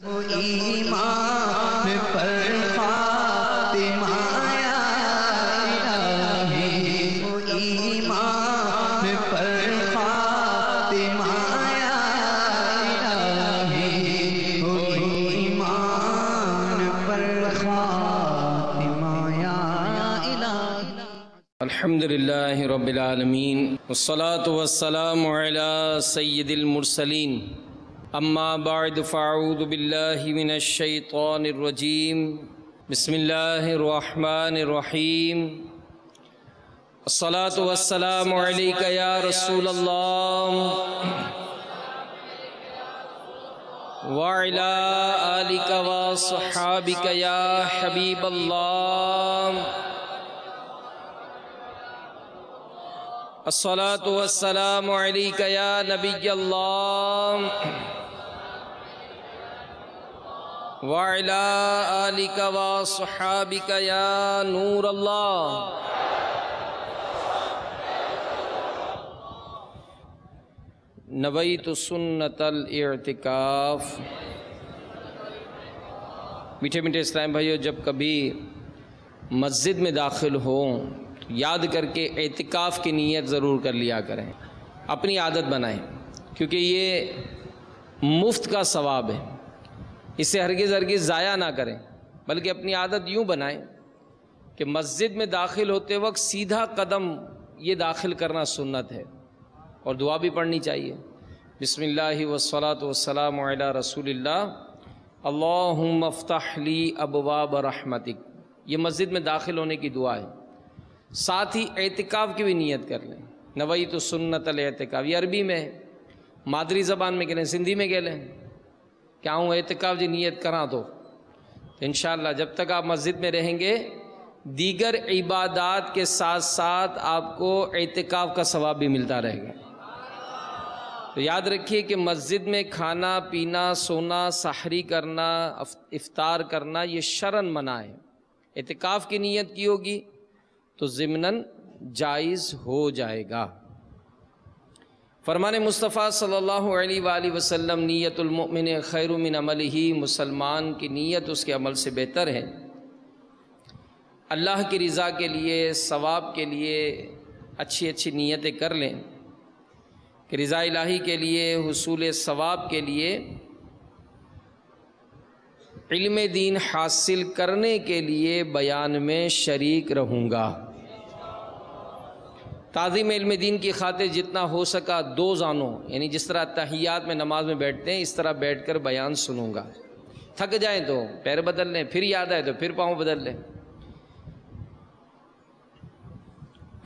ایمان پر فاطمہ یا الہی، ایمان پر فاطمہ یا الہی، ایمان پر فاطمہ یا الہی۔ الحمدللہ رب العالمین والصلاة والسلام علی سید المرسلین، اما بعد فاعوذ باللہ من الشیطان الرجیم، بسم اللہ الرحمن الرحیم۔ الصلاة والسلام علیک یا رسول اللہ وعلی آلک وصحابک یا حبیب اللہ۔ الصلاة والسلام علیک یا نبی اللہ وعلی آلک وصحابک یا نور اللہ۔ نویت سنت الاعتکاف۔ میٹھے میٹھے اسلام بھائیو، جب کبھی مسجد میں داخل ہوں تو یاد کر کے اعتکاف کی نیت ضرور کر لیا کریں، اپنی عادت بنائیں، کیونکہ یہ مفت کا ثواب ہے، اسے ہرگز ضائع نہ کریں، بلکہ اپنی عادت یوں بنائیں کہ مسجد میں داخل ہوتے وقت سیدھا قدم یہ داخل کرنا سنت ہے، اور دعا بھی پڑھنی چاہیے، بسم اللہ والصلاة والسلام علی رسول اللہ، اللہم افتح لی ابواب رحمتک۔ یہ مسجد میں داخل ہونے کی دعا ہے۔ ساتھ ہی اعتکاف کی بھی نیت کر لیں، نویت سنت الاعتکاف۔ یہ عربی میں ہے، مادری زبان میں کہہ لیں، سندھی میں کہہ لیں کیا ہوں اعتکاف جی نیت کراں تو انشاءاللہ جب تک آپ مسجد میں رہیں گے دیگر عبادات کے ساتھ ساتھ آپ کو اعتکاف کا ثواب بھی ملتا رہے گا۔ تو یاد رکھیے کہ مسجد میں کھانا پینا، سونا، سحری کرنا، افطار کرنا یہ شرعاً منع ہے۔ اعتکاف کی نیت کی ہوگی تو ضمناً جائز ہو جائے گا۔ فرمان مصطفیٰ صلی اللہ علیہ وآلہ وسلم، نیت المؤمن خیر من عملہ، مسلمان کی نیت اس کے عمل سے بہتر ہے۔ اللہ کی رضا کے لیے، ثواب کے لیے اچھی اچھی نیتیں کر لیں کہ رضا الہی کے لیے، حصول ثواب کے لیے، علم دین حاصل کرنے کے لیے بیان میں شریک رہوں گا۔ تعظیم علم دین کی خاطر جتنا ہو سکا دو زانوں، یعنی جس طرح تحیات میں نماز میں بیٹھتے ہیں اس طرح بیٹھ کر بیان سنوں گا۔ تھک جائیں تو پیر بدل لیں، پھر یاد آئے تو پھر پاؤں بدل لیں۔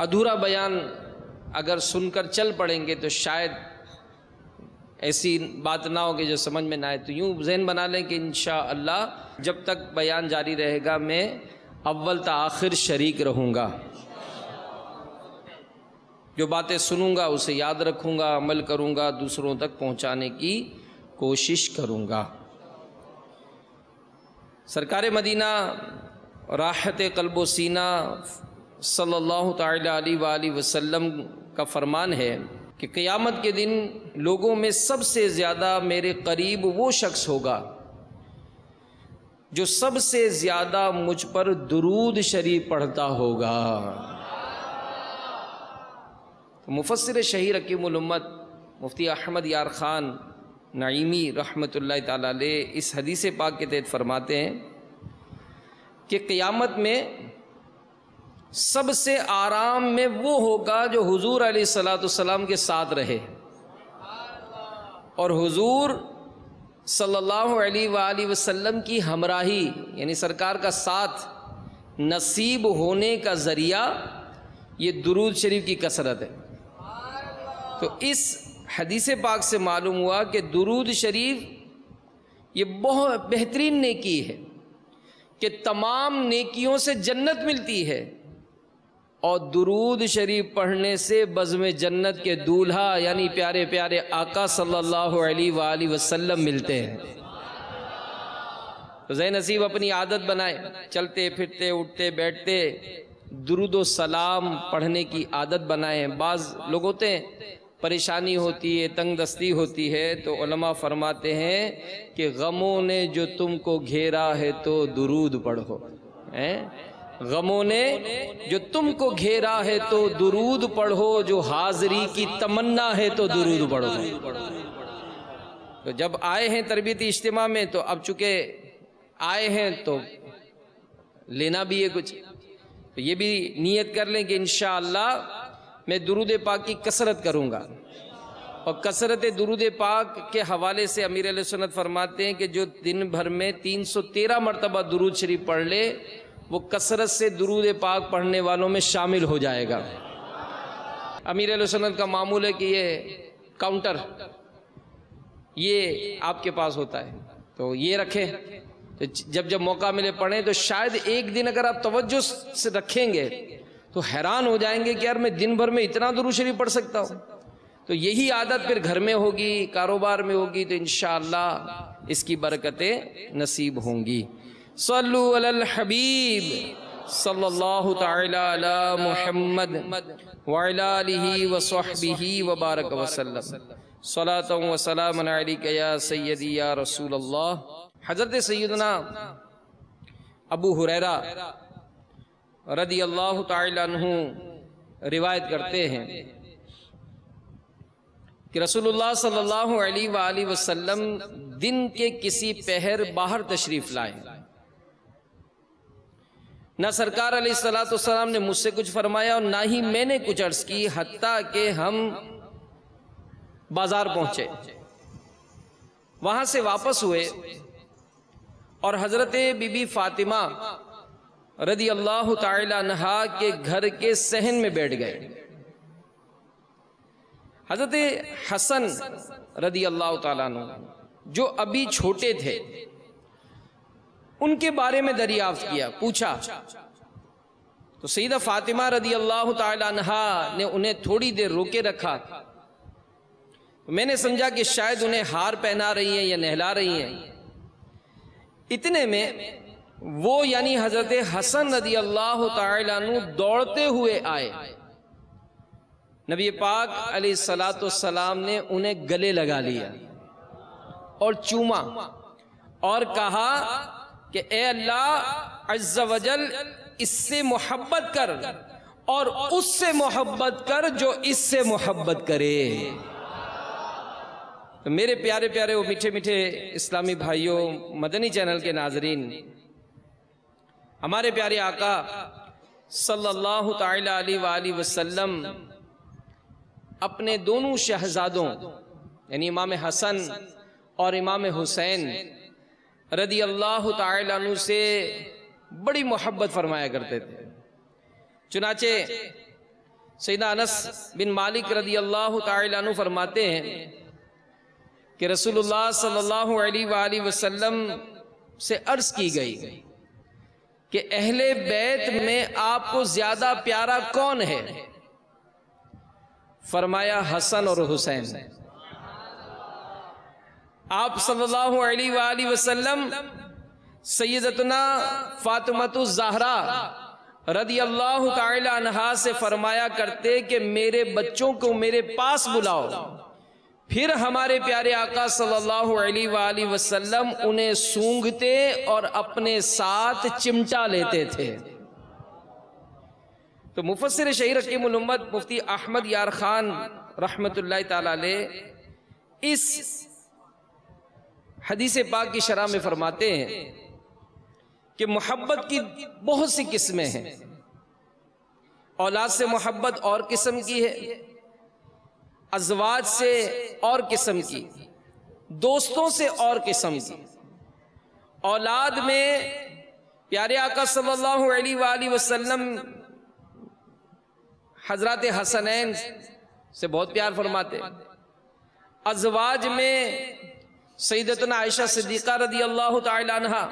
ادھورا بیان اگر سن کر چل پڑیں گے تو شاید ایسی بات نہ ہو کہ جو سمجھ میں نہ آئے، تو یوں ذہن بنا لیں کہ انشاءاللہ جب تک بیان جاری رہے گا میں اول تا آخر شریک رہوں گا۔ جو باتیں سنوں گا اسے یاد رکھوں گا، عمل کروں گا، دوسروں تک پہنچانے کی کوشش کروں گا۔ سرکار مدینہ راحت قلب و سینہ صلی اللہ تعالی علیہ وآلہ وسلم کا فرمان ہے کہ قیامت کے دن لوگوں میں سب سے زیادہ میرے قریب وہ شخص ہوگا جو سب سے زیادہ مجھ پر درود شریف پڑھتا ہوگا۔ مفسر شہیر حکیم الامت مفتی احمد یار خان نعیمی رحمۃ اللہ تعالی علیہ اس حدیث پاک کے تحت فرماتے ہیں کہ قیامت میں سب سے آرام میں وہ ہوگا جو حضور علیہ السلام کے ساتھ رہے، اور حضور صلی اللہ علیہ وآلہ وسلم کی ہمراہی یعنی سرکار کا ساتھ نصیب ہونے کا ذریعہ یہ درود شریف کی کثرت ہے۔ تو اس حدیث پاک سے معلوم ہوا کہ درود شریف یہ بہت بہترین نیکی ہے کہ تمام نیکیوں سے جنت ملتی ہے، اور درود شریف پڑھنے سے بزم جنت کے دولہا یعنی پیارے پیارے آقا صلی اللہ علیہ وآلہ وسلم ملتے ہیں۔ تو ذہن نصیب اپنی عادت بنائے، چلتے پھرتے اٹھتے بیٹھتے درود و سلام پڑھنے کی عادت بنائیں۔ بعض لوگ ہوتے ہیں پریشانی ہوتی ہے، تنگ دستی ہوتی ہے، تو علماء فرماتے ہیں کہ غموں نے جو تم کو گھیرا ہے تو درود پڑھو، غموں نے جو تم کو گھیرا ہے تو درود پڑھو، جو حاضری کی تمنا ہے تو درود پڑھو۔ تو جب آئے ہیں تربیتی اجتماع میں تو اب چونکہ آئے ہیں تو لینا بھی ہے کچھ، تو یہ بھی نیت کر لیں کہ انشاءاللہ میں درود پاک کی کثرت کروں گا۔ اور کثرت درود پاک کے حوالے سے امیر اہل سنت فرماتے ہیں کہ جو دن بھر میں 313 مرتبہ درود شریف پڑھ لے وہ کثرت سے درود پاک پڑھنے والوں میں شامل ہو جائے گا۔ امیر اہل سنت کا معمول ہے کہ یہ کاؤنٹر یہ آپ کے پاس ہوتا ہے، تو یہ رکھیں، تو جب موقع ملے پڑھیں۔ تو شاید ایک دن اگر آپ توجہ سے رکھیں گے تو حیران ہو جائیں گے کہ یار میں دن بھر میں اتنا درود شریف پڑھ سکتا ہوں۔ تو یہی عادت پھر گھر میں ہوگی، کاروبار میں ہوگی، تو انشاءاللہ اس کی برکتیں نصیب ہوں گی۔ صلو علی الحبیب صلی اللہ تعالی علی محمد وعلی آلہ وصحبہ وبارک وسلم، صلاۃ و سلام علیک یا سیدی یا رسول اللہ۔ حضرت سیدنا ابو ہریرہ رضی اللہ تعالی عنہ روایت کرتے ہیں کہ رسول اللہ صلی اللہ علیہ وآلہ وسلم دن کے کسی پہر باہر تشریف لائے، نہ سرکار علیہ السلام نے مجھ سے کچھ فرمایا اور نہ ہی میں نے کچھ عرض کی، حتیٰ کہ ہم بازار پہنچے، وہاں سے واپس ہوئے اور حضرت بی بی فاطمہ رضی اللہ تعالی عنہا کے گھر کے صحن میں بیٹھ گئے۔ حضرت حسن رضی اللہ تعالیٰ عنہ جو ابھی چھوٹے تھے ان کے بارے میں دریافت کیا، پوچھا، تو سیدہ فاطمہ رضی اللہ تعالی عنہا نے انہیں تھوڑی دیر روکے رکھا۔ میں نے سمجھا کہ شاید انہیں ہار پہنا رہی ہیں یا نہلا رہی ہیں۔ اتنے میں وہ یعنی حضرت حسن رضی اللہ تعالی عنہ دوڑتے ہوئے آئے، نبی پاک علیہ السلام نے انہیں گلے لگا لیا اور چوما اور کہا کہ اے اللہ عز و جل اس سے محبت کر اور اس سے محبت کر جو اس سے محبت کرے۔ تو میرے پیارے پیارے وہ میٹھے میٹھے اسلامی بھائیوں، مدنی چینل کے ناظرین، ہمارے پیارے آقا صلی اللہ تعالی علیہ وآلہ وسلم اپنے دونوں شہزادوں یعنی امام حسن اور امام حسین رضی اللہ تعالی عنہ سے بڑی محبت فرمایا کرتے تھے۔ چنانچہ سیدنا انس بن مالک رضی اللہ تعالی عنہ فرماتے ہیں کہ رسول اللہ صلی اللہ علیہ وآلہ وسلم سے عرض کی گئی کہ اہل بیت میں آپ کو زیادہ پیارا کون ہے؟ فرمایا حسن اور حسین۔ آپ صلی اللہ علیہ وآلہ وسلم سیدتنا فاطمہ الزہرا رضی اللہ تعالی عنہا سے فرمایا کرتے کہ میرے بچوں کو میرے پاس بلاؤ، پھر ہمارے پیارے آقا صلی اللہ علیہ وآلہ وسلم انہیں سونگھتے اور اپنے ساتھ چمٹا لیتے تھے۔ تو مفسر شہیر حکیم الامت مفتی احمد یار خان رحمت اللہ تعالی علیہ اس حدیث پاک کی شرح میں فرماتے ہیں کہ محبت کی بہت سی قسمیں ہیں۔ اولاد سے محبت اور قسم کی ہے، ازواج سے اور قسم کی، دوستوں سے اور قسم کی۔ اولاد میں پیارے آقا صلی اللہ علیہ وآلہ وسلم حضرات حسنین سے بہت پیار فرماتے۔ ازواج میں سیدتنا عائشہ صدیقہ رضی اللہ تعالی عنہا،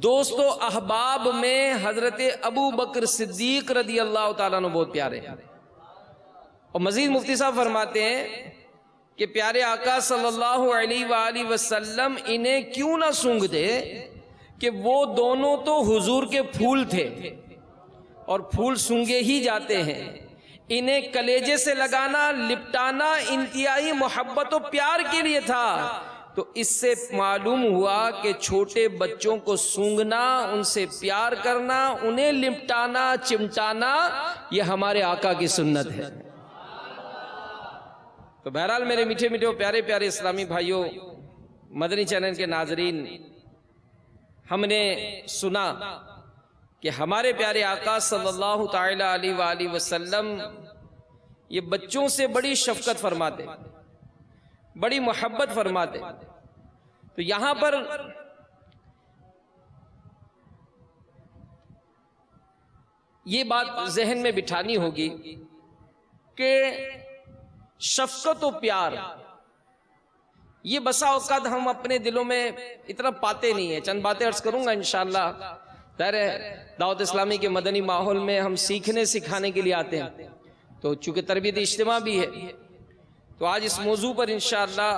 دوست و احباب میں حضرت ابو بکر صدیق رضی اللہ تعالیٰ عنہ بہت پیارے ہیں۔ اور مزید مفتی صاحب فرماتے ہیں کہ پیارے آقا صلی اللہ علیہ وآلہ وسلم انہیں کیوں نہ سونگھتے کہ وہ دونوں تو حضور کے پھول تھے اور پھول سونگے ہی جاتے ہیں، انہیں کلیجے سے لگانا، لپٹانا انتہائی محبت و پیار کے لیے تھا۔ تو اس سے معلوم ہوا کہ چھوٹے بچوں کو سونگھنا، ان سے پیار کرنا، انہیں لپٹانا، چمٹانا، یہ ہمارے آقا کی سنت ہے۔ تو بہرحال میرے میٹھے میٹھے پیارے پیارے اسلامی بھائیوں، مدنی چینل کے ناظرین، ہم نے سنا کہ ہمارے پیارے آقا صلی اللہ تعالی علیہ وآلہ وسلم یہ بچوں سے بڑی شفقت فرماتے، بڑی محبت فرماتے۔ تو یہاں پر یہ بات ذہن میں بٹھانی ہوگی کہ شفقت و پیار یہ بسا اوقات ہم اپنے دلوں میں اتنا پاتے نہیں ہیں۔ چند باتیں عرض کروں گا انشاءاللہ۔ ظاہر ہے دعوت اسلامی کے مدنی ماحول میں ہم سیکھنے سکھانے کے لیے آتے ہیں، تو چونکہ تربیت اجتماع بھی ہے، تو آج اس موضوع پر انشاءاللہ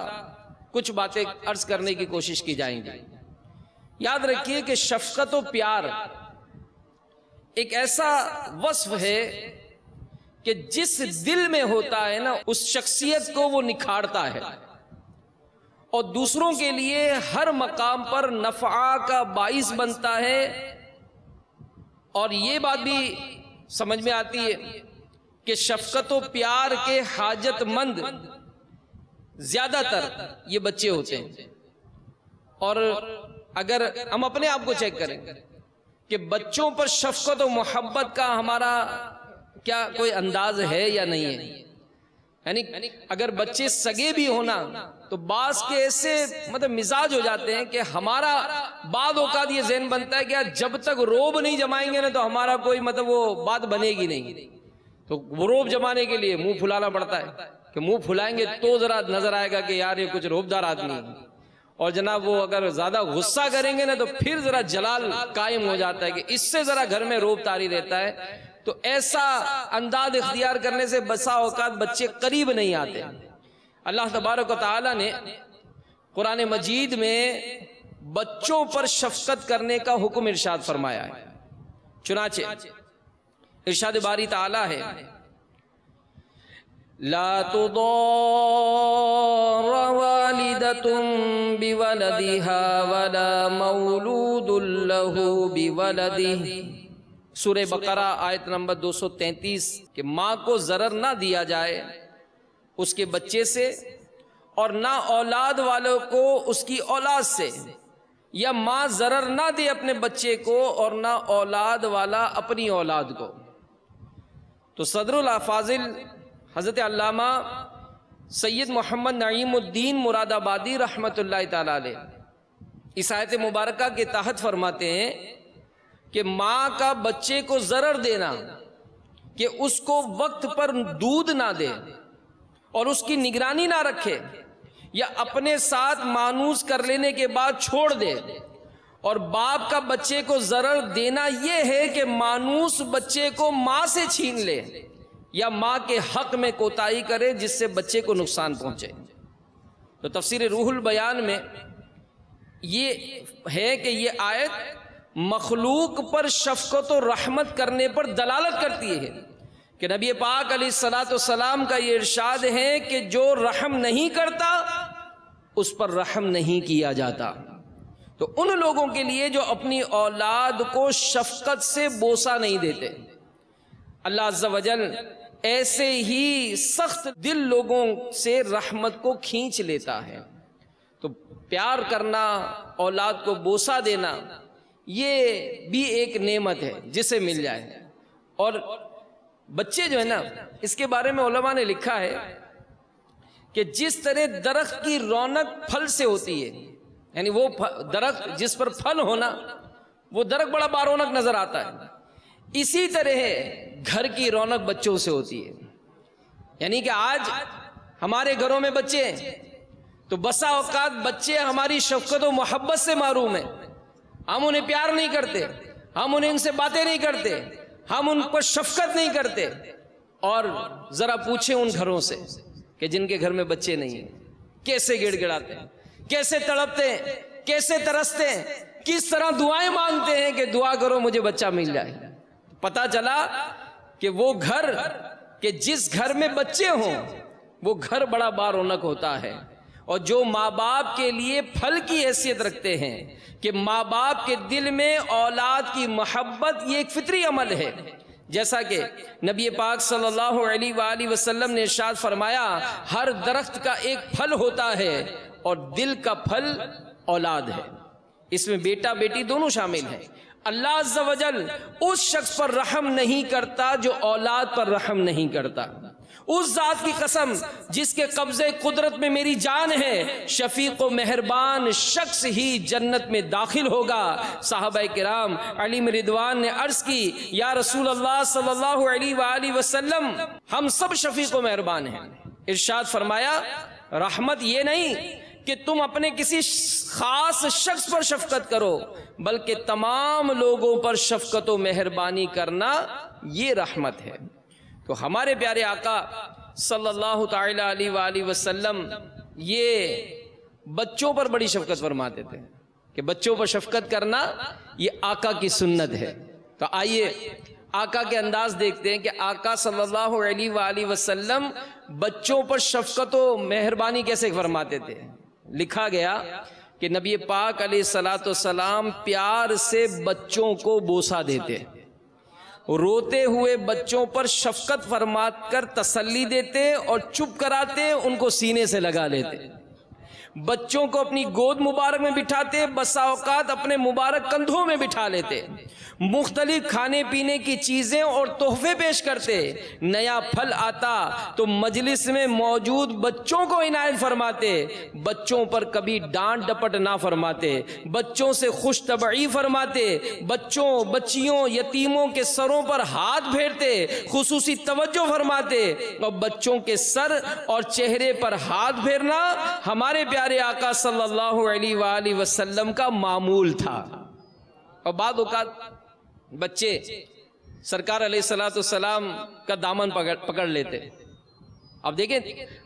کچھ باتیں عرض کرنے کی کوشش کی جائیں گی۔ یاد رکھیے کہ شفقت و پیار ایک ایسا وصف ہے کہ جس دل میں ہوتا ہے نا، اس شخصیت کو وہ نکھارتا ہے اور دوسروں کے لیے ہر مقام پر نفع کا باعث بنتا ہے۔ اور یہ بات بھی سمجھ میں آتی ہے کہ شفقت و پیار کے حاجت مند زیادہ تر یہ بچے ہوتے ہیں۔ اور اگر ہم اپنے آپ کو چیک کریں کہ بچوں پر شفقت و محبت کا ہمارا کیا کوئی انداز ہے یا نہیں ہے، یعنی اگر بچے سگے بھی ہونا تو بعض کے ایسے مزاج ہو جاتے ہیں کہ ہمارا بعض اوقات یہ ذہن بنتا ہے کہ جب تک روب نہیں جمائیں گے نا تو ہمارا کوئی وہ بات بنے گی نہیں۔ تو وہ روب جمانے کے لیے منہ پھلانا پڑتا ہے کہ منہ پھلائیں گے تو ذرا نظر آئے گا کہ یار یہ کچھ روبدار آدمی ہے، اور جناب وہ اگر زیادہ غصہ کریں گے نا تو پھر ذرا جلال قائم ہو جاتا ہے کہ اس سے ذرا گھر میں روب طاری رہتا ہے۔ تو ایسا انداز اختیار کرنے سے بسا اوقات بچے قریب نہیں آتے۔ اللہ تبارک و تعالی نے قرآن مجید میں بچوں پر شفقت کرنے کا حکم ارشاد فرمایا ہے۔ چنانچہ ارشاد باری تعالی ہے، لا تضار والدۃ بولدها ولا مولود له بولدہ۔ سورہ بقرہ آیت نمبر 233 کہ ماں کو ضرر نہ دیا جائے اس کے بچے سے، اور نہ اولاد والوں کو اس کی اولاد سے، یا ماں ضرر نہ دے اپنے بچے کو اور نہ اولاد والا اپنی اولاد کو۔ تو صدر الافاضل حضرت علامہ سید محمد نعیم الدین مراد آبادی رحمت اللہ تعالی علیہ اس آیت مبارکہ کے تحت فرماتے ہیں کہ ماں کا بچے کو ضرر دینا، کہ اس کو وقت پر دودھ نہ دے اور اس کی نگرانی نہ رکھے، یا اپنے ساتھ مانوس کر لینے کے بعد چھوڑ دے، اور باپ کا بچے کو ضرر دینا یہ ہے کہ مانوس بچے کو ماں سے چھین لے یا ماں کے حق میں کوتاہی کرے جس سے بچے کو نقصان پہنچے۔ تو تفسیر روح البیان میں یہ ہے کہ یہ آیت مخلوق پر شفقت و رحمت کرنے پر دلالت کرتی ہے کہ نبی پاک علیہ السلام کا یہ ارشاد ہے کہ جو رحم نہیں کرتا اس پر رحم نہیں کیا جاتا۔ تو ان لوگوں کے لیے جو اپنی اولاد کو شفقت سے بوسہ نہیں دیتے، اللہ عز و جل ایسے ہی سخت دل لوگوں سے رحمت کو کھینچ لیتا ہے۔ تو پیار کرنا، اولاد کو بوسہ دینا، یہ بھی ایک نعمت ہے جسے مل جائے۔ اور بچے جو ہے نا، اس کے بارے میں علماء نے لکھا ہے کہ جس طرح درخت کی رونق پھل سے ہوتی ہے، یعنی وہ درخت جس پر پھل ہونا وہ درخت بڑا بارونق نظر آتا ہے، اسی طرح گھر کی رونق بچوں سے ہوتی ہے۔ یعنی کہ آج ہمارے گھروں میں بچے ہیں تو بسا اوقات بچے ہماری شفقت و محبت سے محروم ہیں، ہم انہیں پیار نہیں کرتے، ہم انہیں ان سے باتیں نہیں کرتے، ہم ان کو شفقت نہیں کرتے۔ اور ذرا پوچھیں ان گھروں سے کہ جن کے گھر میں بچے نہیں ہیں، کیسے گڑ گڑاتے ہیں، کیسے تڑپتے ہیں، کیسے ترستے ہیں، کس طرح دعائیں مانگتے ہیں کہ دعا کرو مجھے بچہ مل جائے۔ پتہ چلا کہ وہ گھر کہ جس گھر میں بچے ہوں وہ گھر بڑا بارونق ہوتا ہے، اور جو ماں باپ کے لیے پھل کی حیثیت رکھتے ہیں کہ ماں باپ کے دل میں اولاد کی محبت، یہ ایک فطری عمل ہے۔ جیسا کہ نبی پاک صلی اللہ علیہ وآلہ وسلم نے ارشاد فرمایا، ہر درخت کا ایک پھل ہوتا ہے اور دل کا پھل اولاد ہے، اس میں بیٹا بیٹی دونوں شامل ہیں۔ اللہ عز و جل اس شخص پر رحم نہیں کرتا جو اولاد پر رحم نہیں کرتا۔ اس ذات کی قسم جس کے قبضے قدرت میں میری جان ہے، شفیق و مہربان شخص ہی جنت میں داخل ہوگا۔ صحابہ کرام علیہ رضوان نے عرض کی، یا رسول اللہ صلی اللہ علیہ وآلہ وسلم، ہم سب شفیق و مہربان ہیں۔ ارشاد فرمایا، رحمت یہ نہیں کہ تم اپنے کسی خاص شخص پر شفقت کرو، بلکہ تمام لوگوں پر شفقت و مہربانی کرنا یہ رحمت ہے۔ تو ہمارے پیارے آقا صلی اللہ تعالی علیہ وآلہ وسلم یہ بچوں پر بڑی شفقت فرماتے تھے کہ بچوں پر شفقت کرنا یہ آقا کی سنت ہے۔ تو آئیے آقا کے انداز دیکھتے ہیں کہ آقا صلی اللہ علیہ وآلہ وسلم بچوں پر شفقت و مہربانی کیسے فرماتے تھے۔ لکھا گیا کہ نبی پاک علیہ الصلوۃ والسلام پیار سے بچوں کو بوسہ دیتے، روتے ہوئے بچوں پر شفقت فرما کر تسلی دیتے اور چپ کراتے، ان کو سینے سے لگا لیتے، بچوں کو اپنی گود مبارک میں بٹھاتے، بسا اوقات اپنے مبارک کندھوں میں بٹھا لیتے، مختلف کھانے پینے کی چیزیں اور تحفے پیش کرتے، نیا پھل آتا تو مجلس میں موجود بچوں کو عنایت فرماتے، بچوں پر کبھی ڈانٹ ڈپٹ نہ فرماتے، بچوں سے خوش طبعی فرماتے، بچوں بچیوں یتیموں کے سروں پر ہاتھ پھیرتے، خصوصی توجہ فرماتے، اور بچوں کے سر اور چہرے پر ہاتھ پھیرنا ہمارے پیارے آقا صلی اللہ علیہ وآلہ وسلم کا معمول تھا۔ اور بعض اوقات بچے سرکار علیہ السلام کا دامن پکڑ لیتے۔ اب دیکھیں،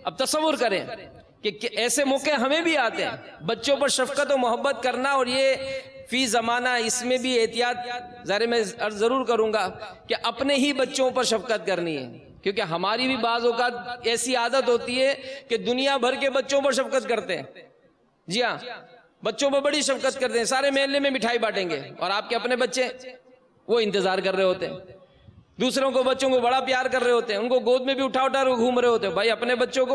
اب تصور کریں کہ ایسے موقع ہمیں بھی آتے ہیں بچوں پر شفقت و محبت کرنا، اور یہ فی زمانہ اس میں بھی احتیاط ظاہر میں ضرور کروں گا کہ اپنے ہی بچوں پر شفقت کرنی ہے، کیونکہ ہماری بھی بعض اوقات ایسی عادت ہوتی ہے کہ دنیا بھر کے بچوں پر شفقت کرتے ہیں۔ جی ہاں، بچوں پر بڑی شفقت کرتے ہیں، سارے محلے میں مٹھائی بانٹیں گے، اور آپ کے اپنے بچے وہ انتظار کر رہے ہوتے ہیں، دوسروں کو بچوں کو بڑا پیار کر رہے ہوتے ہیں، ان کو گود میں بھی اٹھا گھوم رہے ہوتے ہیں۔ بھائی اپنے بچوں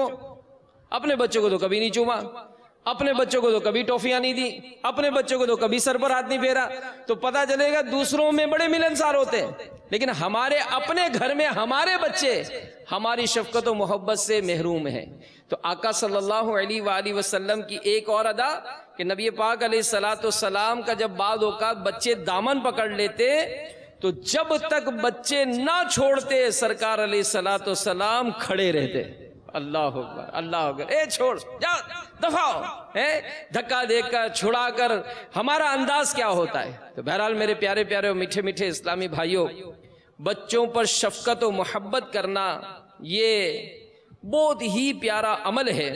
کو تو کبھی نہیں چوما، اپنے بچوں کو تو کبھی ٹافیاں نہیں دی، اپنے بچوں کو تو کبھی سر پر ہاتھ نہیں پھیرا، تو پتہ چلے گا دوسروں میں بڑے ملنسار ہوتے ہیں، لیکن ہمارے اپنے گھر میں ہمارے بچے ہماری شفقت و محبت سے محروم ہیں۔ تو آقا صلی اللہ علیہ وآلہ وسلم کی ایک اور ادا کہ نبی پاک علیہ السلام کا جب بعض اوقات بچے دامن پکڑ لیتے تو جب تک بچے نہ چھوڑتے سرکار علیہ السلام کھڑے رہتے۔ اللہ اکبر، اللہ اکبر، اے چھوڑ جا، دفع ہو، دھکا دے کر چھڑا کر ہمارا انداز کیا ہوتا ہے۔ تو بہرحال میرے پیارے پیارے اور میٹھے میٹھے اسلامی بھائیوں، بچوں پر شفقت و محبت کرنا یہ بہت ہی پیارا عمل ہے۔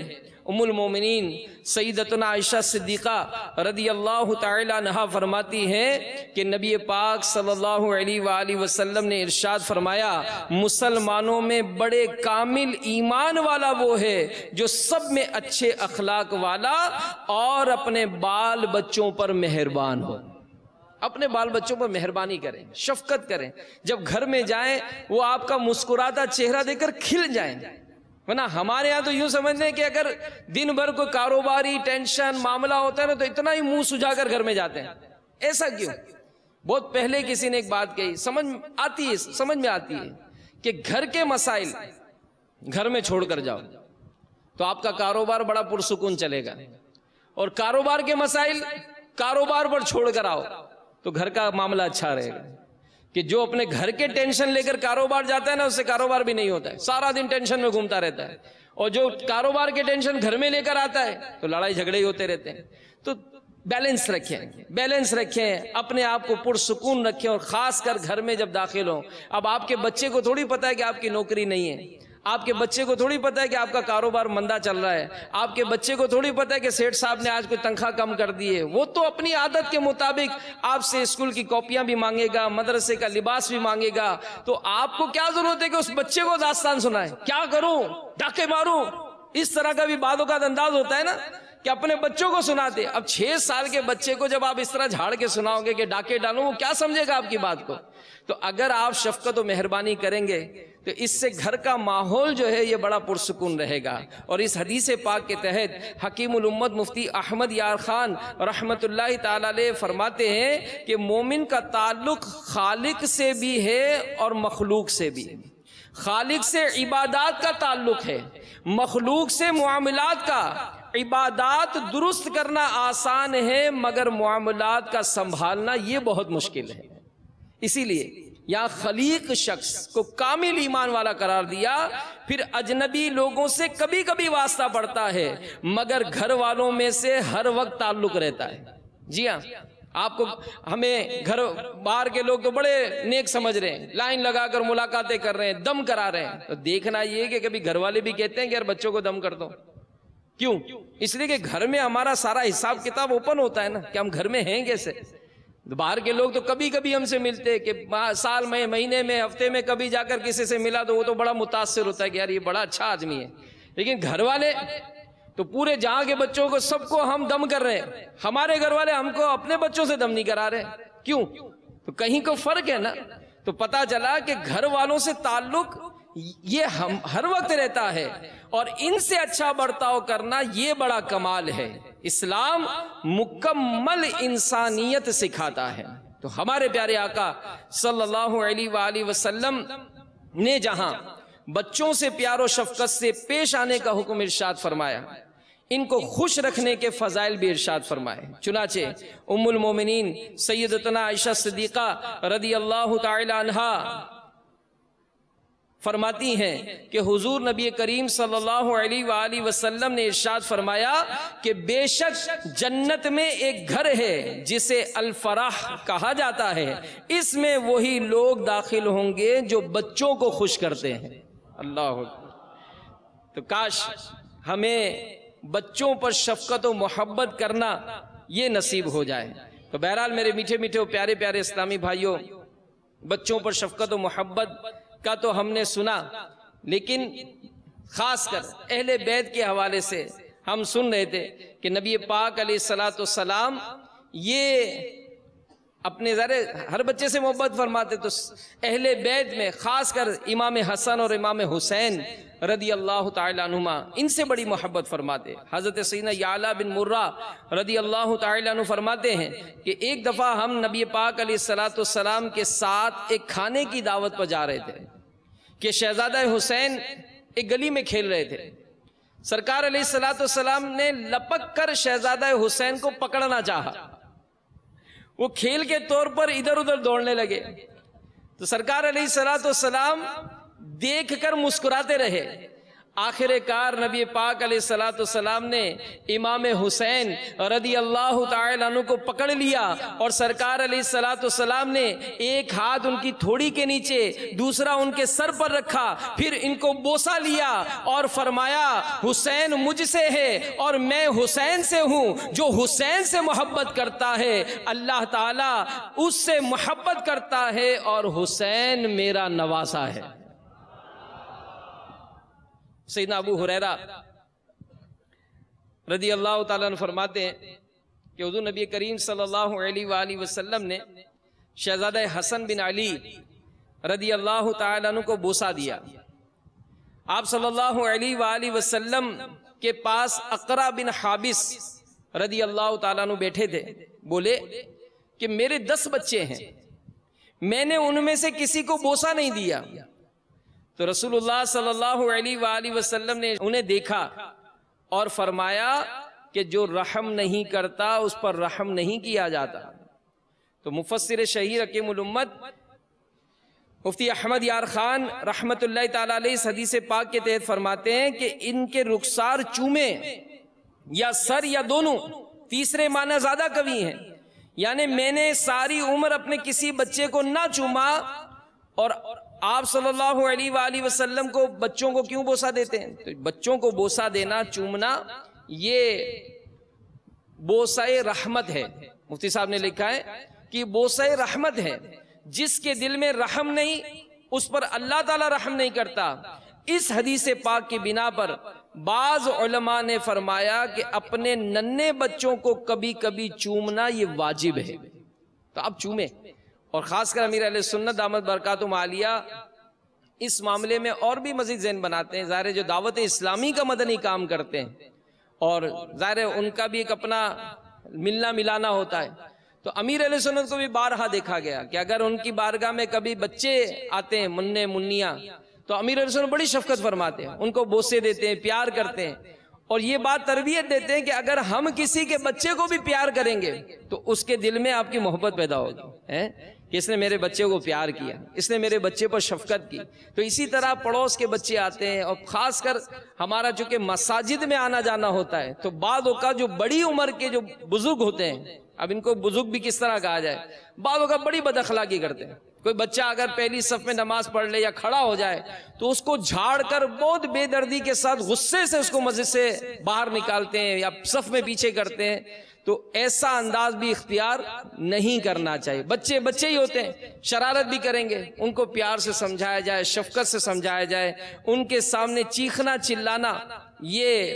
ام المومنین سیدتنا عائشہ صدیقہ رضی اللہ تعالی عنہا فرماتی ہیں کہ نبی پاک صلی اللہ علیہ وآلہ وسلم نے ارشاد فرمایا، مسلمانوں میں بڑے کامل ایمان والا وہ ہے جو سب میں اچھے اخلاق والا اور اپنے بال بچوں پر مہربان ہو۔ اپنے بال بچوں پر مہربانی کریں، شفقت کریں، جب گھر میں جائیں وہ آپ کا مسکراتا چہرہ دیکھ کر کھل جائیں۔ ورنہ ہمارے ہاں تو یوں سمجھتے ہیں کہ اگر دن بھر کوئی کاروباری ٹینشن معاملہ ہوتا ہے نا تو اتنا ہی منہ سجا کر گھر میں جاتے ہیں۔ ایسا کیوں؟ بہت پہلے کسی نے ایک بات کہی، سمجھ میں آتی ہے کہ گھر کے مسائل گھر میں چھوڑ کر جاؤ تو آپ کا کاروبار بڑا پرسکون چلے گا، اور کاروبار کے مسائل کاروبار پر چھوڑ کر آؤ تو گھر کا معاملہ اچھا رہے گا۔ کہ جو اپنے گھر کے ٹینشن لے کر کاروبار جاتا ہے نا، اس سے کاروبار بھی نہیں ہوتا ہے، سارا دن ٹینشن میں گھومتا رہتا ہے، اور جو کاروبار کے ٹینشن گھر میں لے کر آتا ہے تو لڑائی جھگڑے ہی ہوتے رہتے ہیں۔ تو بیلنس رکھیں، اپنے آپ کو پرسکون رکھیں، اور خاص کر گھر میں جب داخل ہوں۔ اب آپ کے بچے کو تھوڑی پتہ ہے کہ آپ کی نوکری نہیں ہے، آپ کے بچے کو تھوڑی پتہ ہے کہ آپ کا کاروبار مندہ چل رہا ہے، آپ کے بچے کو تھوڑی پتہ ہے کہ سیٹھ صاحب نے آج کوئی تنخواہ کم کر دی ہے۔ وہ تو اپنی عادت کے مطابق آپ سے اسکول کی کاپیاں بھی مانگے گا، مدرسے کا لباس بھی مانگے گا، تو آپ کو کیا ضرورت ہے کہ اس بچے کو داستان سنائیں؟ کیا کروں، ڈاکے ماروں؟ اس طرح کا بھی بعض اوقات انداز ہوتا ہے نا کہ اپنے بچوں کو سناتے۔ اب 6 سال کے بچے کو جب آپ اس طرح جھاڑ کے سناؤ گے کہ ڈاکے ڈالوں، وہ کیا سمجھے گا آپ کی بات کو؟ تو اگر آپ شفقت و مہربانی کریں گے تو اس سے گھر کا ماحول جو ہے یہ بڑا پرسکون رہے گا۔ اور اس حدیث پاک کے تحت حکیم الامت مفتی احمد یار خان رحمت اللہ تعالی علیہ فرماتے ہیں کہ مومن کا تعلق خالق سے بھی ہے اور مخلوق سے بھی۔ خالق سے عبادات کا تعلق ہے، مخلوق سے معاملات کا۔ عبادات درست کرنا آسان ہے مگر معاملات کا سنبھالنا یہ بہت مشکل ہے۔ اسی لیے یا خلیق شخص کو کامل ایمان والا قرار دیا، پھر اجنبی لوگوں سے کبھی کبھی واسطہ پڑتا ہے مگر گھر والوں میں سے ہر وقت تعلق رہتا ہے۔ جی ہاں، آپ کو ہمیں گھر باہر کے لوگ تو بڑے نیک سمجھ رہے ہیں، لائن لگا کر ملاقاتیں کر رہے ہیں، دم کرا رہے ہیں، تو دیکھنا یہ کہ کبھی گھر والے بھی کہتے ہیں کہ یار بچوں کو دم کر دو۔ کیوں؟ اس لیے کہ گھر میں ہمارا سارا حساب کتاب اوپن ہوتا ہے نا کہ ہم گھر میں ہیں کیسے۔ باہر کے لوگ تو کبھی کبھی ہم سے ملتے کہ سال میں، مہینے میں، ہفتے میں کبھی جا کر کسی سے ملا تو وہ تو بڑا متاثر ہوتا ہے کہ یار یہ بڑا اچھا آدمی ہے۔ لیکن گھر والے تو پورے جہاں کے بچوں کو سب کو ہم دم کر رہے ہیں، ہمارے گھر والے ہم کو اپنے بچوں سے دم نہیں کرا رہے۔ کیوں؟ تو کہیں کو فرق ہے نا۔ تو پتا چلا کہ گھر والوں سے تعلق یہ ہم ہر وقت رہتا ہے، اور ان سے اچھا برتاؤ کرنا یہ بڑا کمال ہے۔ اسلام مکمل انسانیت سکھاتا ہے۔ تو ہمارے پیارے آقا صلی اللہ علیہ وآلہ وسلم نے جہاں بچوں سے پیار و شفقت سے پیش آنے کا حکم ارشاد فرمایا، ان کو خوش رکھنے کے فضائل بھی ارشاد فرمائے۔ چنانچہ ام المومنین سیدتنا عائشہ صدیقہ رضی اللہ تعالی عنہا فرماتی ہیں کہ حضور نبی کریم صلی اللہ علیہ وآلہ وسلم نے ارشاد فرمایا کہ بے شک جنت میں ایک گھر ہے جسے الفرح کہا جاتا ہے، اس میں وہی لوگ داخل ہوں گے جو بچوں کو خوش کرتے ہیں۔ اللہ اکبر۔ تو کاش ہمیں بچوں پر شفقت و محبت کرنا یہ نصیب ہو جائے۔ تو بہرحال میرے میٹھے میٹھے و پیارے پیارے اسلامی بھائیوں، بچوں پر شفقت و محبت کا تو ہم نے سنا، لیکن خاص کر اہل بیت کے حوالے سے ہم سن رہے تھے کہ نبی پاک علیہ الصلاۃ والسلام یہ اپنے ذرے ہر بچے سے محبت فرماتے، تو اہل بیت میں خاص کر امام حسن اور امام حسین رضی اللہ تعالی عنہما ان سے بڑی محبت فرماتے۔ حضرت سیدنا یعلا بن مرہ رضی اللہ تعالی عنہ فرماتے ہیں کہ ایک دفعہ ہم نبی پاک علیہ الصلاۃ والسلام کے ساتھ ایک کھانے کی دعوت پر جا رہے تھے کہ شہزادہ حسین ایک گلی میں کھیل رہے تھے۔ سرکار علیہ الصلاۃ والسلام نے لپک کر شہزادہ حسین کو پکڑنا چاہا، وہ کھیل کے طور پر ادھر ادھر دوڑنے لگے، تو سرکار علیہ الصلاۃ والسلام دیکھ کر مسکراتے رہے۔ آخر کار نبی پاک علیہ الصلاۃ والسلام نے امام حسین رضی اللہ تعالی عنہ کو پکڑ لیا، اور سرکار علیہ الصلاۃ والسلام نے ایک ہاتھ ان کی تھوڑی کے نیچے، دوسرا ان کے سر پر رکھا، پھر ان کو بوسہ لیا اور فرمایا حسین مجھ سے ہے اور میں حسین سے ہوں، جو حسین سے محبت کرتا ہے اللہ تعالیٰ اس سے محبت کرتا ہے، اور حسین میرا نواسا ہے۔ سیدنا ابو ہریرہ رضی اللہ تعالیٰ عنہ فرماتے ہیں کہ حضور نبی کریم صلی اللہ علیہ وآلہ وسلم نے شہزادہ حسن بن علی رضی اللہ تعالیٰ عنہ کو بوسہ دیا۔ آپ صلی اللہ علیہ وآلہ وسلم کے پاس اقرع بن حابس رضی اللہ تعالیٰ عنہ بیٹھے تھے، بولے کہ میرے 10 بچے ہیں، میں نے ان میں سے کسی کو بوسہ نہیں دیا۔ تو رسول اللہ صلی اللہ علیہ وآلہ وسلم نے انہیں دیکھا اور فرمایا کہ جو رحم نہیں کرتا اس پر رحم نہیں کیا جاتا۔ تو مفسر شہیر حکیم الامت مفتی احمد یار خان رحمت اللہ تعالی علیہ اس حدیث پاک کے تحت فرماتے ہیں کہ ان کے رخسار چومے یا سر یا دونوں، تیسرے معنی زیادہ قوی ہیں، یعنی میں نے ساری عمر اپنے کسی بچے کو نہ چوما اور آپ صلی اللہ علیہ وآلہ وسلم کو بچوں کو کیوں بوسہ دیتے ہیں؟ تو بچوں کو بوسہ دینا، چومنا، یہ بوسہ رحمت ہے۔ مفتی صاحب نے لکھا ہے کہ بوسہ رحمت ہے، جس کے دل میں رحم نہیں اس پر اللہ تعالیٰ رحم نہیں کرتا۔ اس حدیث پاک کی بنا پر بعض علماء نے فرمایا کہ اپنے ننھے بچوں کو کبھی کبھی چومنا یہ واجب ہے، تو آپ چومیں۔ اور خاص کر امیر اہل سنت دامت برکاتہم عالیہ اس معاملے میں اور بھی مزید ذہن بناتے ہیں۔ ظاہر ہے جو دعوت اسلامی کا مدنی کام کرتے ہیں اور ظاہر ہے ان کا بھی ایک اپنا ملنا ملانا ہوتا ہے، تو امیر اہل سنت کو بھی بارہا دیکھا گیا کہ اگر ان کی بارگاہ میں کبھی بچے آتے ہیں، مننے منیاں، تو امیر اہل سنت بڑی شفقت فرماتے ہیں، ان کو بوسے دیتے ہیں، پیار کرتے ہیں، اور یہ بات تربیت دیتے ہیں کہ اگر ہم کسی کے بچے کو بھی پیار کریں گے تو اس کے دل میں آپ کی محبت پیدا ہوگی کہ اس نے میرے بچے کو پیار کیا، اس نے میرے بچے پر شفقت کی۔ تو اسی طرح پڑوس کے بچے آتے ہیں، اور خاص کر ہمارا چونکہ مساجد میں آنا جانا ہوتا ہے تو بعض اوقات جو بڑی عمر کے جو بزرگ ہوتے ہیں، اب ان کو بزرگ بھی کس طرح کہا جائے، بعض اوقات بڑی بد اخلاقی کرتے ہیں۔ کوئی بچہ اگر پہلی صف میں نماز پڑھ لے یا کھڑا ہو جائے تو اس کو جھاڑ کر بہت بے دردی کے ساتھ غصے سے اس کو مسجد سے باہر نکالتے ہیں یا صف میں پیچھے کرتے ہیں، تو ایسا انداز بھی اختیار نہیں کرنا چاہیے۔ بچے بچے ہی ہوتے ہیں، شرارت بھی کریں گے، ان کو پیار سے سمجھایا جائے، شفقت سے سمجھایا جائے۔ ان کے سامنے چیخنا چلانا یہ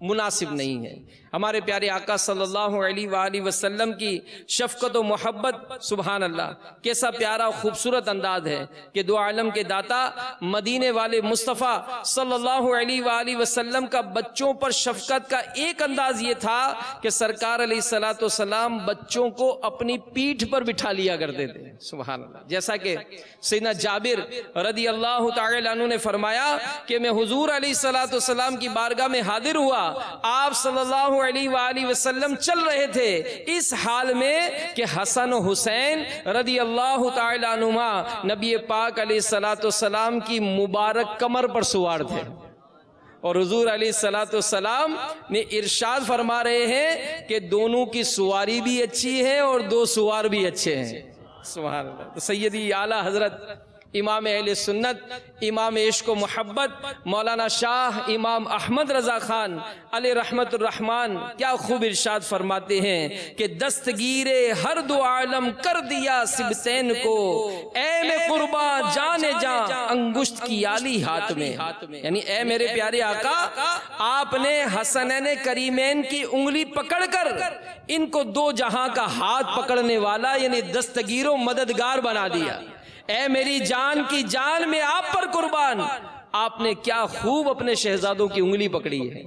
مناسب نہیں ہے۔ ہمارے پیارے آقا صلی اللہ علیہ وآلہ وسلم کی شفقت و محبت، سبحان اللہ، کیسا پیارا خوبصورت انداز ہے کہ دو عالم کے داتا مدینے والے مصطفیٰ صلی اللہ علیہ وآلہ وسلم کا بچوں پر شفقت کا ایک انداز یہ تھا کہ سرکار علیہ الصلوۃ والسلام بچوں کو اپنی پیٹھ پر بٹھا لیا کرتے تھے، سبحان اللہ۔ جیسا کہ سیدنا جابر رضی اللہ تعالی عنہ نے فرمایا کہ میں حضور علیہ الصلوۃ والسلام کی بارگاہ میں حاضر ہوا، آپ صلی اللہ علیہ وآلہ وسلم چل رہے تھے اس حال میں کہ حسن و حسین رضی اللہ تعالی عنہما نبی پاک علیہ الصلوۃ والسلام کی مبارک کمر پر سوار تھے، اور حضور علیہ الصلوۃ والسلام نے ارشاد فرما رہے ہیں کہ دونوں کی سواری بھی اچھی ہے اور دو سوار بھی اچھے ہیں، سبحان اللہ۔ تو سیدی اعلیٰ حضرت امام اہل سنت، امام عشق و محبت مولانا شاہ امام احمد رضا خان علیہ رحمت الرحمن کیا خوب ارشاد فرماتے ہیں کہ دستگیر ہر دو عالم کر دیا سبتین کو، اے میں قرباں جان جان انگشت کی آلی ہاتھ میں، یعنی اے میرے پیارے آقا، آپ نے حسنین کریمین کی انگلی پکڑ کر ان کو دو جہاں کا ہاتھ پکڑنے والا یعنی دستگیر و مددگار بنا دیا۔ اے میری جان کی جان میں آپ پر قربان، آپ نے کیا خوب اپنے شہزادوں کی انگلی پکڑی ہے۔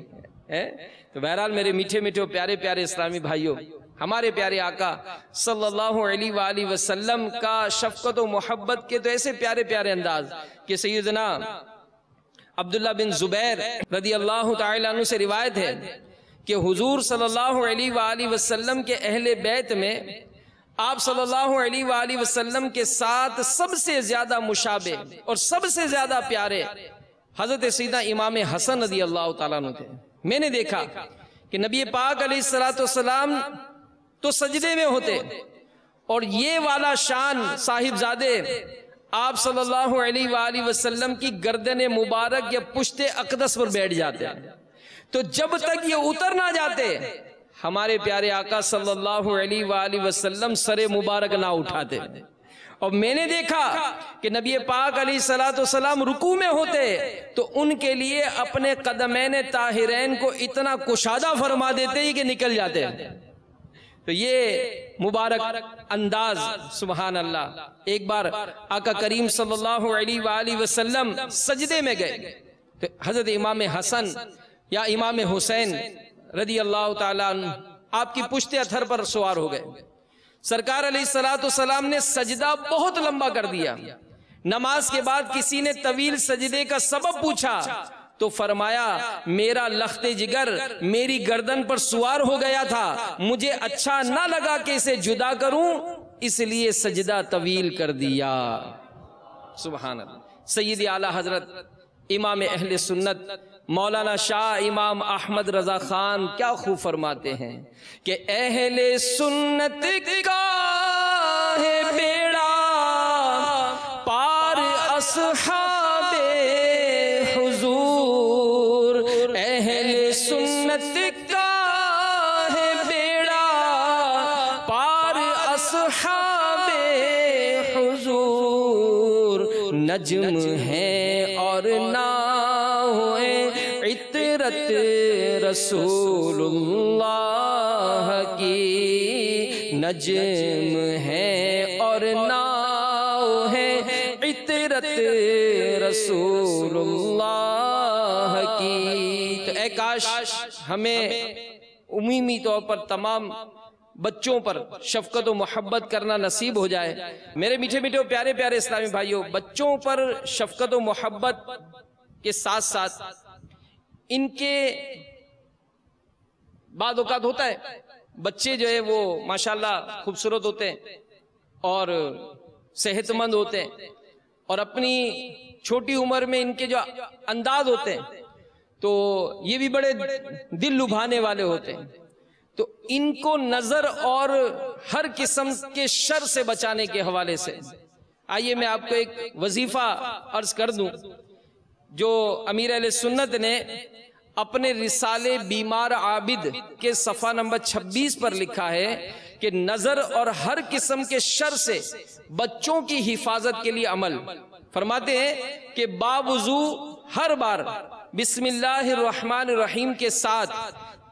تو بہرحال میرے میٹھے میٹھے پیارے پیارے اسلامی بھائیوں، ہمارے پیارے آقا صلی اللہ علیہ وآلہ وسلم کا شفقت و محبت کے تو ایسے پیارے پیارے انداز کہ سیدنا عبداللہ بن زبیر رضی اللہ تعالیٰ عنہ سے روایت ہے کہ حضور صلی اللہ علیہ وآلہ وسلم کے اہل بیت میں آپ صلی اللہ علیہ وآلہ وسلم کے ساتھ سب سے زیادہ مشابہ اور سب سے زیادہ پیارے حضرت سیدنا امام حسن رضی اللہ تعالیٰ عنہ تھے۔ میں نے دیکھا کہ نبی پاک علیہ الصلوۃ والسلام تو سجدے میں ہوتے اور یہ والا شان صاحبزادے آپ صلی اللہ علیہ وآلہ وسلم کی گردن مبارک یا پشت اقدس پر بیٹھ جاتے ہیں، تو جب تک یہ اتر نہ جاتے ہمارے پیارے آقا صلی اللہ علیہ وآلہ وسلم سر مبارک نہ اٹھاتے۔ اور میں نے دیکھا کہ نبی پاک علیہ الصلوۃ والسلام رکوع میں ہوتے تو ان کے لیے اپنے قدمین طاہرین کو اتنا کشادہ فرما دیتے ہی کہ نکل جاتے ہیں۔ تو یہ مبارک انداز، سبحان اللہ۔ ایک بار آقا کریم صلی اللہ علیہ وآلہ وسلم سجدے میں گئے تو حضرت امام حسن یا امام حسین رضی اللہ تعالیٰ عنہ آپ کی پشت اتھر پر سوار ہو گئے۔ سرکار علیہ الصلوۃ والسلام نے سجدہ بہت لمبا کر دیا۔ نماز کے بعد کسی نے طویل سجدے کا سبب پوچھا تو فرمایا میرا لخت جگر میری گردن پر سوار ہو گیا تھا، مجھے اچھا نہ لگا کہ اسے جدا کروں، اس لیے سجدہ طویل کر دیا۔ سبحان اللہ۔ سیدی اعلیٰ حضرت امام اہل سنت مولانا شاہ امام احمد رضا خان کیا خوب فرماتے ہیں کہ اہل سنت کا ہے بیڑا پار اصحاب حضور نجم ہیں اور ناؤ عطرت رسول اللہ کی، نجم ہے اور ناؤ ہے عطرت رسول اللہ کی۔ تو اے کاش ہمیں عمومی طور پر تمام بچوں پر شفقت و محبت کرنا نصیب ہو جائے۔ میرے میٹھے میٹھے و پیارے پیارے اسلامی بھائیوں، بچوں پر شفقت و محبت کے ساتھ ساتھ ان کے بعض اوقات ہوتا ہے بچے جو ہے وہ ماشاءاللہ خوبصورت ہوتے ہیں اور صحت مند ہوتے ہیں، اور اپنی چھوٹی عمر میں ان کے جو انداز ہوتے ہیں تو یہ بھی بڑے دل لبھانے والے ہوتے ہیں۔ تو ان کو نظر اور ہر قسم کے شر سے بچانے کے حوالے سے آئیے میں آپ کو ایک وظیفہ عرض کر دوں جو امیر اہل سنت نے اپنے رسالے بیمار عابد کے صفحہ نمبر 26 پر لکھا ہے کہ نظر اور ہر قسم کے شر سے بچوں کی حفاظت کے لیے عمل فرماتے ہیں کہ باوضو ہر بار بسم اللہ الرحمن الرحیم کے ساتھ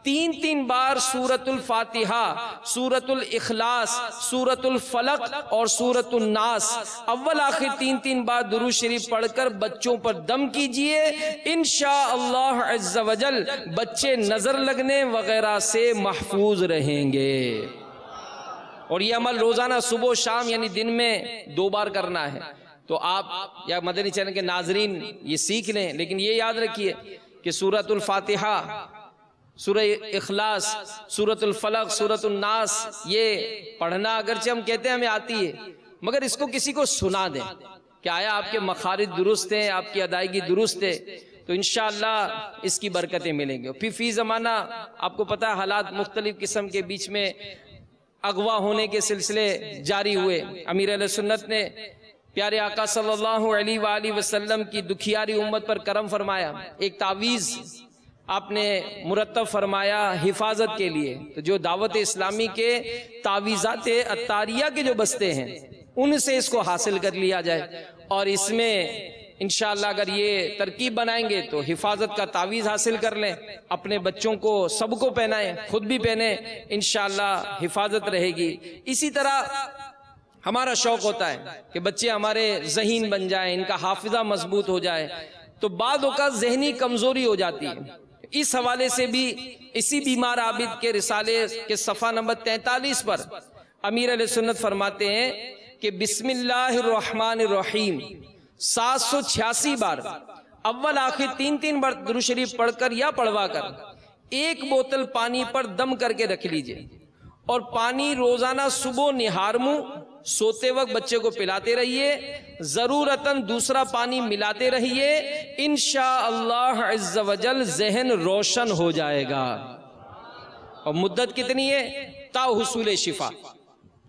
3 بار سورۃ الفاتحہ، سورۃ الاخلاص، سورۃ الفلق اور سورۃ الناس اول آخر 3 بار درود شریف پڑھ کر بچوں پر دم کیجئے، انشاءاللہ عز وجل بچے نظر لگنے وغیرہ سے محفوظ رہیں گے۔ اور یہ عمل روزانہ صبح و شام یعنی دن میں 2 بار کرنا ہے۔ تو آپ یا مدنی چینل کے ناظرین یہ سیکھ لیں، لیکن یہ یاد رکھیے کہ سورۃ الفاتحہ، سورہ اخلاص، سورۃ الفلق، سورۃ الناس یہ پڑھنا اگرچہ ہم کہتے ہیں ہمیں آتی ہے، مگر اس کو کسی کو سنا دیں کہ آیا آپ کے مخارج درست ہیں، آپ کی ادائیگی درست ہے، تو انشاءاللہ اس کی برکتیں ملیں گے۔ پھر فی زمانہ آپ کو پتہ ہے حالات مختلف قسم کے بیچ میں اغوا ہونے کے سلسلے جاری ہوئے۔ امیر اہل سنت نے پیارے آقا صلی اللہ علیہ وآلہ وسلم کی دکھیاری امت پر کرم فرمایا، ایک تعویذ آپ نے مرتب فرمایا حفاظت کے لیے۔ تو جو دعوت اسلامی کے تعویذات عطاریہ کے جو بستے ہیں ان سے اس کو حاصل کر لیا جائے، اور اس میں انشاءاللہ اگر یہ ترکیب بنائیں گے تو حفاظت کا تعویذ حاصل کر لیں، اپنے بچوں کو سب کو پہنائیں، خود بھی پہنیں، انشاءاللہ حفاظت رہے گی۔ اسی طرح ہمارا شوق ہوتا ہے کہ بچے ہمارے ذہین بن جائیں، ان کا حافظہ مضبوط ہو جائے، تو بعض اوقات ذہنی کمزوری ہو جاتی ہے۔ اس حوالے سے بھی اسی بیمار عابد کے رسالے کے صفحہ نمبر 43 پر امیر علیہ سنت فرماتے ہیں کہ بسم اللہ الرحمن الرحیم 786 بار اول آخر 3 بار درود شریف پڑھ کر یا پڑھوا کر 1 بوتل پانی پر دم کر کے رکھ لیجئے، اور پانی روزانہ صبح نہار منہ سوتے وقت بچے کو پلاتے رہیے، ضرورتاً دوسرا پانی ملاتے رہیے، انشاءاللہ عز وجل ذہن روشن ہو جائے گا۔ اور مدت کتنی ہے؟ تا حصول شفا،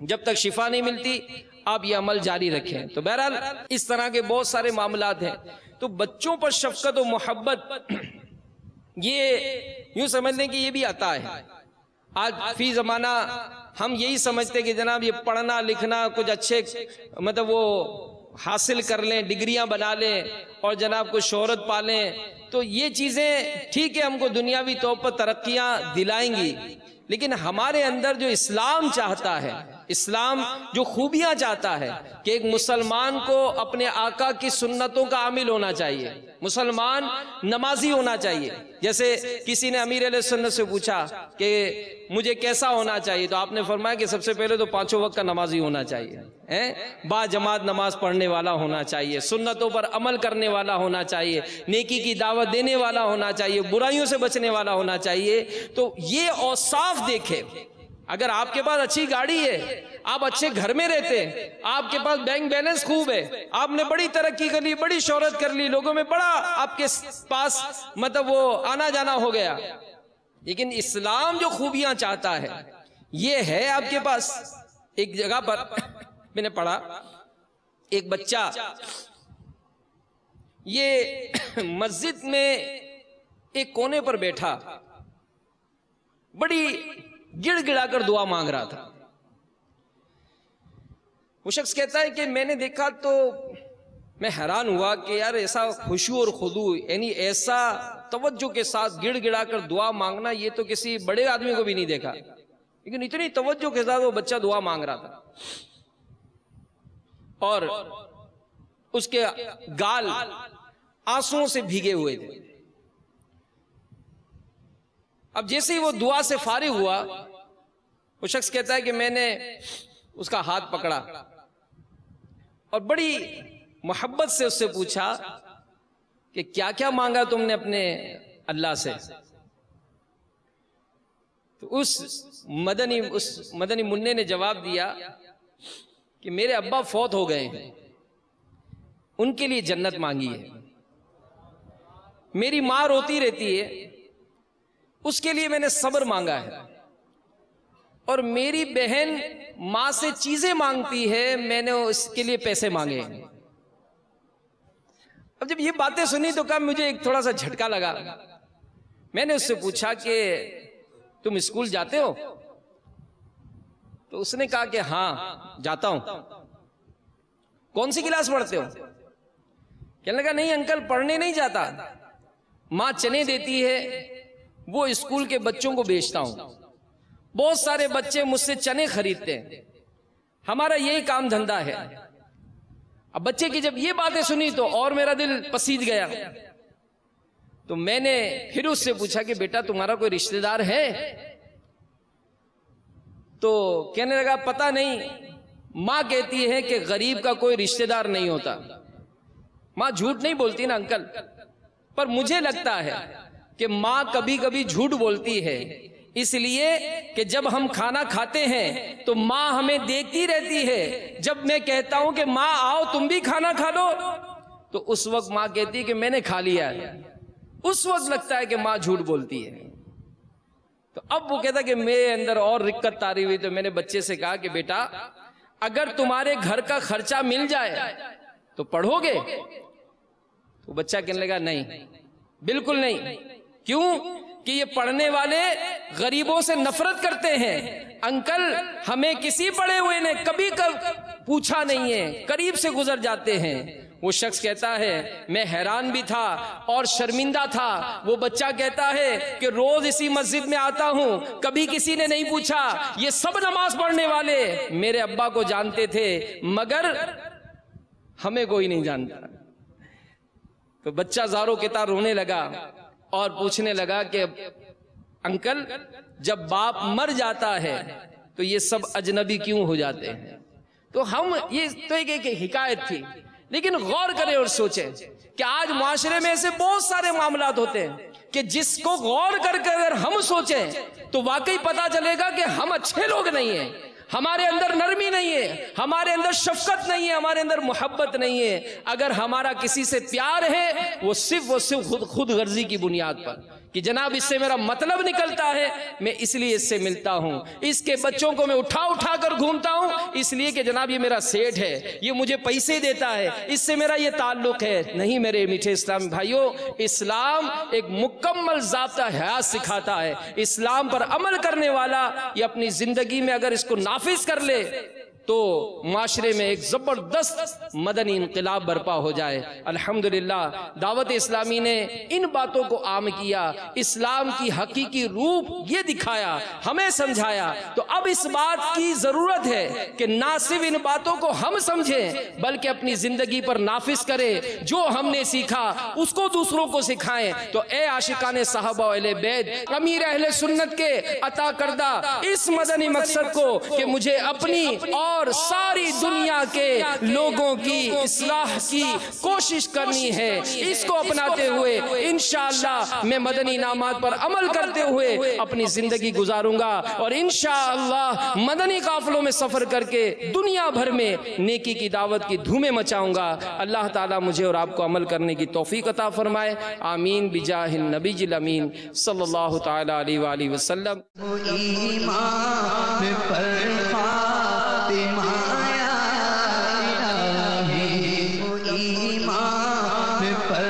جب تک شفا نہیں ملتی آپ یہ عمل جاری رکھیں۔ تو بہرحال اس طرح کے بہت سارے معاملات ہیں۔ تو بچوں پر شفقت و محبت یہ یوں سمجھ لیں کہ یہ بھی عطا ہے۔ آج فی زمانہ ہم یہی سمجھتے کہ جناب یہ پڑھنا لکھنا کچھ اچھے مطلب وہ حاصل کر لیں، ڈگریاں بنا لیں اور جناب کو شہرت پالیں، تو یہ چیزیں ٹھیک ہے ہم کو دنیاوی طور پر ترقیاں دلائیں گی، لیکن ہمارے اندر جو اسلام چاہتا ہے، اسلام جو خوبیاں چاہتا ہے کہ ایک مسلمان کو اپنے آقا کی سنتوں کا عامل ہونا چاہیے، مسلمان نمازی ہونا چاہیے۔ جیسے کسی نے امیر علیہ سنت سے پوچھا کہ مجھے کیسا ہونا چاہیے، تو آپ نے فرمایا کہ سب سے پہلے تو 5 وقت کا نمازی ہونا چاہیے، با جماعت نماز پڑھنے والا ہونا چاہیے، سنتوں پر عمل کرنے والا ہونا چاہیے، نیکی کی دعوت دینے والا ہونا چاہیے، برائیوں سے بچنے والا ہونا چاہیے۔ تو یہ اوصاف دیکھے، اگر آپ کے پاس اچھی گاڑی ہے، آپ اچھے گھر میں رہتے ہیں، آپ کے پاس بینک بیلنس خوب ہے، آپ نے بڑی ترقی کر لی، بڑی شہرت کر لی، لوگوں میں بڑا آپ کے پاس مطلب وہ آنا جانا ہو گیا، لیکن اسلام جو خوبیاں چاہتا ہے یہ ہے آپ کے پاس۔ ایک جگہ پر میں نے پڑھا ایک بچہ یہ مسجد میں ایک کونے پر بیٹھا بڑی گڑ گڑا کر دعا مانگ رہا تھا۔ وہ شخص کہتا ہے کہ میں نے دیکھا تو میں حیران ہوا کہ یار ایسا خشوع اور خضوع، یعنی ایسا توجہ کے ساتھ گڑ گڑا کر دعا مانگنا، یہ تو کسی بڑے آدمی کو بھی نہیں دیکھا، لیکن اتنی توجہ کے ساتھ وہ بچہ دعا مانگ رہا تھا، اور اس کے گال آنسوؤں سے بھیگے ہوئے تھے۔ اب جیسے ہی وہ دعا سے فارغ ہوا، وہ شخص کہتا ہے کہ میں نے اس کا ہاتھ پکڑا اور بڑی محبت سے اس سے پوچھا کہ کیا کیا مانگا تم نے اپنے اللہ سے؟ تو اس مدنی منع نے جواب دیا کہ میرے ابا فوت ہو گئے ہیں، ان کے لیے جنت مانگی ہے، میری ماں روتی رہتی ہے، اس کے لیے میں نے صبر مانگا ہے، اور میری بہن ماں سے چیزیں مانگتی ہے، میں نے اس کے لیے پیسے مانگے ہیں۔ اب جب یہ باتیں سنی تو کہا مجھے ایک تھوڑا سا جھٹکا لگا۔ میں نے اس سے پوچھا کہ تم اسکول جاتے ہو؟ تو اس نے کہا کہ ہاں جاتا ہوں۔ کون سی کلاس پڑھتے ہو؟ کہنے لگا نہیں انکل پڑھنے نہیں جاتا، ماں چنے دیتی ہے، وہ اسکول کے بچوں کو بیچتا ہوں، بہت سارے بچے مجھ سے چنے خریدتے ہیں، ہمارا یہی کام دھندا ہے۔ اب بچے کی جب یہ باتیں سنی تو اور میرا دل پسیج گیا، تو میں نے پھر اس سے پوچھا کہ بیٹا تمہارا کوئی رشتہ دار ہے؟ تو کہنے لگا پتہ نہیں، ماں کہتی ہے کہ غریب کا کوئی رشتہ دار نہیں ہوتا۔ ماں جھوٹ نہیں بولتی نا انکل، پر مجھے لگتا ہے کہ ماں کبھی کبھی جھوٹ بولتی ہے، اس لیے کہ جب ہم کھانا کھاتے ہیں تو ماں ہمیں دیکھتی رہتی ہے، جب میں کہتا ہوں کہ ماں آؤ تم بھی کھانا کھا لو تو اس وقت ماں کہتی ہے کہ میں نے کھا لیا ہے، اس وقت لگتا ہے کہ ماں جھوٹ بولتی ہے۔ تو اب وہ کہتا کہ میرے اندر اور رقت طاری ہوئی، تو میں نے بچے سے کہا کہ بیٹا اگر تمہارے گھر کا خرچہ مل جائے تو پڑھو گے؟ تو بچہ کہنے لگا نہیں، بالکل نہیں۔ کیوں؟ کہ یہ پڑھنے والے غریبوں سے نفرت کرتے ہیں۔ انکل ہمیں کسی پڑھے ہوئے نے کبھی پوچھا نہیں ہے، قریب سے گزر جاتے ہیں۔ وہ شخص کہتا ہے میں حیران بھی تھا اور شرمندہ تھا۔ وہ بچہ کہتا ہے کہ روز اسی مسجد میں آتا ہوں، کبھی کسی نے نہیں پوچھا، یہ سب نماز پڑھنے والے میرے ابا کو جانتے تھے مگر ہمیں کوئی نہیں جانتا۔ تو بچہ زاروں کے تار رونے لگا اور پوچھنے لگا کہ انکل جب باپ مر جاتا ہے تو یہ سب اجنبی کیوں ہو جاتے ہیں؟ تو ہم یہ تو ایک حکایت تھی، لیکن غور کریں اور سوچیں کہ آج معاشرے میں ایسے بہت سارے معاملات ہوتے ہیں کہ جس کو غور کر کر اگر ہم سوچیں تو واقعی پتا چلے گا کہ ہم اچھے لوگ نہیں ہیں، ہمارے اندر نرمی نہیں ہے، ہمارے اندر شفقت نہیں ہے، ہمارے اندر محبت نہیں ہے۔ اگر ہمارا کسی سے پیار ہے وہ صرف خود غرضی کی بنیاد پر کہ جناب اس سے میرا مطلب نکلتا ہے، میں اس لیے اس سے ملتا ہوں، اس کے بچوں کو میں اٹھا کر گھومتا ہوں اس لیے کہ جناب یہ میرا سیٹ ہے، یہ مجھے پیسے دیتا ہے، اس سے میرا یہ تعلق ہے۔ نہیں میرے میٹھے اسلام بھائیوں، اسلام ایک مکمل ضابطہ حیات سکھاتا ہے۔ اسلام پر عمل کرنے والا یہ اپنی زندگی میں اگر اس کو نافذ کر لے تو معاشرے میں ایک زبردست مدنی انقلاب برپا ہو جائے۔ الحمدللہ دعوت اسلامی نے ان باتوں کو عام کیا، اسلام کی حقیقی روپ یہ دکھایا، ہمیں سمجھایا۔ تو اب اس بات کی ضرورت ہے کہ نہ صرف ان باتوں کو ہم سمجھیں بلکہ اپنی زندگی پر نافذ کریں، جو ہم نے سیکھا اس کو دوسروں کو سکھائیں۔ تو اے عاشقان صحابہ و اہل بیت، امیر اہل سنت کے عطا کردہ اس مدنی مقصد کو کہ مجھے اپنی اور ساری دنیا کے لوگوں کی اصلاح کی کوشش کرنی ہے، اس کو اپناتے ہوئے انشاءاللہ میں مدنی انعامات پر عمل کرتے ہوئے اپنی زندگی گزاروں گا، اور انشاءاللہ مدنی قافلوں میں سفر کر کے دنیا بھر میں نیکی کی دعوت کی دھومیں مچاؤں گا۔ اللہ تعالیٰ مجھے اور آپ کو عمل کرنے کی توفیق عطا فرمائے، آمین بجاہ النبی الامین صلی اللہ تعالیٰ علیہ وآلہ وسلم۔ ایمان پر خاتمہ یا الہی، ایمان پر